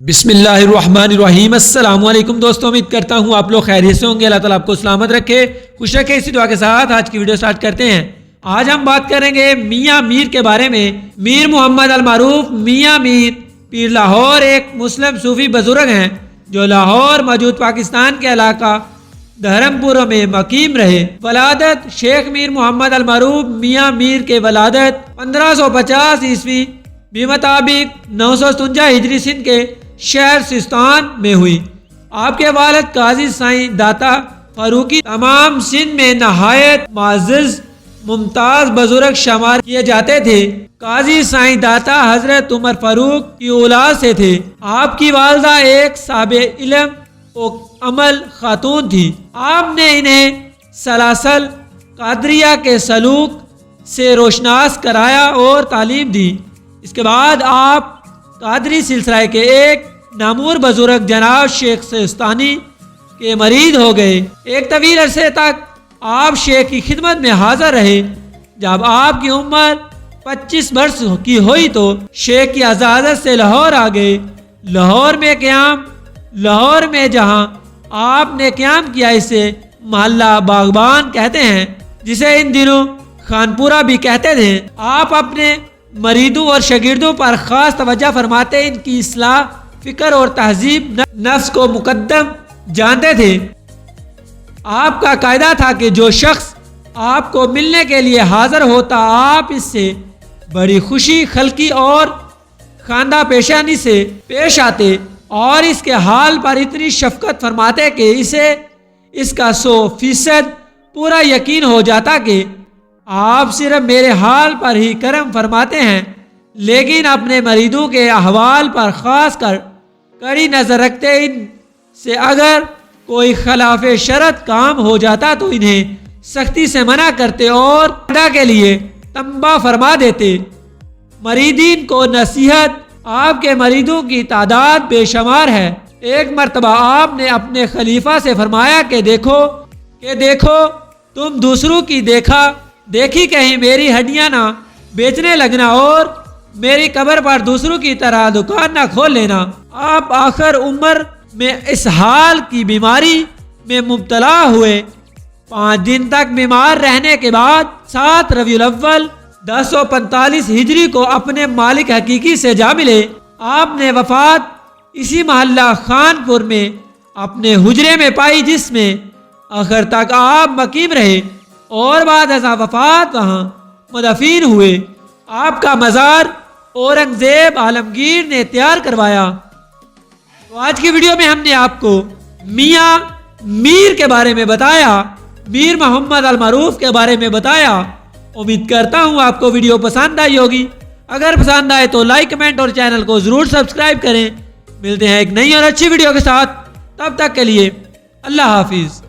بسم اللہ الرحمن الرحیم۔ السلام علیکم دوستوں، امید کرتا ہوں آپ لوگ خیریت سے ہوں گے۔ اللہ تعالیٰ آپ کو سلامت رکھے، خوش رکھے۔ اسی دعا کے ساتھ آج کی ویڈیو سٹارٹ کرتے ہیں۔ آج ہم بات کریں گے میاں میر کے بارے میں۔ میر محمد المعروف میاں میر پیر لاہور ایک مسلم صوفی بزرگ ہیں جو لاہور موجود پاکستان کے علاقہ دھرمپور میں مقیم رہے۔ ولادت شیخ میر محمد المعروف میاں میر کے ولادت 1550 عیسوی بمطابق 957 ہجری سندھ کے شہر سستان میں ہوئی۔ آپ کے والد قاضی سائیں داتا فاروقی تمام سندھ میں نہایت معزز ممتاز بزرگ شمار کیے جاتے تھے۔ قاضی سائیں داتا حضرت عمر فاروق کی اولاد سے تھے۔ آپ کی والدہ ایک صاحب علم و عمل خاتون تھی۔ آپ نے انہیں سلاسل قادریہ کے سلوک سے روشناس کرایا اور تعلیم دی۔ اس کے بعد آپ قادری سلسلہ کے ایک نامور بزرگ جناب شیخ سستانی کے مرید ہو گئے۔ ایک طویل عرصے تک آپ شیخ کی خدمت میں حاضر رہے۔ جب آپ کی عمر 25 برس کی ہوئی تو شیخ کی اجازت سے لاہور آ گئے۔ لاہور میں جہاں آپ نے قیام کیا اسے محلہ باغبان کہتے ہیں، جسے ان دنوں خانپورہ بھی کہتے تھے۔ آپ اپنے مریدوں اور شاگردوں پر خاص توجہ فرماتے، ان کی اصلاح، فکر اور تہذیب نفس کو مقدم جانتے تھے۔ آپ کا قاعدہ تھا کہ جو شخص آپ کو ملنے کے لیے حاضر ہوتا، آپ اس سے بڑی خوشی خلقی اور خواندہ پیشانی سے پیش آتے اور اس کے حال پر اتنی شفقت فرماتے کہ اسے اس کا 100% پورا یقین ہو جاتا کہ آپ صرف میرے حال پر ہی کرم فرماتے ہیں، لیکن اپنے مریدوں کے احوال پر خاص کر کڑی نظر رکھتے۔ ان سے اگر کوئی خلاف شرط کام ہو جاتا تو انہیں سختی سے منع کرتے اور ادا کے لیے تنبیہ فرما دیتے۔ مریدین کو نصیحت۔ آپ کے مریدوں کی تعداد بے شمار ہے۔ ایک مرتبہ آپ نے اپنے خلیفہ سے فرمایا کہ دیکھو تم دوسروں کی دیکھی کہیں میری ہڈیاں نہ بیچنے لگنا اور میری قبر پر دوسروں کی طرح دکان نہ کھول لینا۔ آپ آخر عمر میں اس حال کی بیماری میں مبتلا ہوئے۔ 5 دن تک بیمار رہنے کے بعد 7 ربیع الاول 1045 ہجری کو اپنے مالک حقیقی سے جا ملے۔ آپ نے وفات اسی محلہ خانپور میں اپنے حجرے میں پائی، جس میں آخر تک آپ مقیم رہے اور بعد ازاں وفات وہاں مدفین ہوئے۔ آپ کا مزار اورنگزیب عالمگیر نے تیار کروایا۔ تو آج کی ویڈیو میں ہم نے آپ کو میاں میر کے بارے میں بتایا، میر محمد المعروف کے بارے میں بتایا۔ امید کرتا ہوں آپ کو ویڈیو پسند آئی ہوگی۔ اگر پسند آئے تو لائک، کمنٹ اور چینل کو ضرور سبسکرائب کریں۔ ملتے ہیں ایک نئی اور اچھی ویڈیو کے ساتھ، تب تک کے لیے اللہ حافظ۔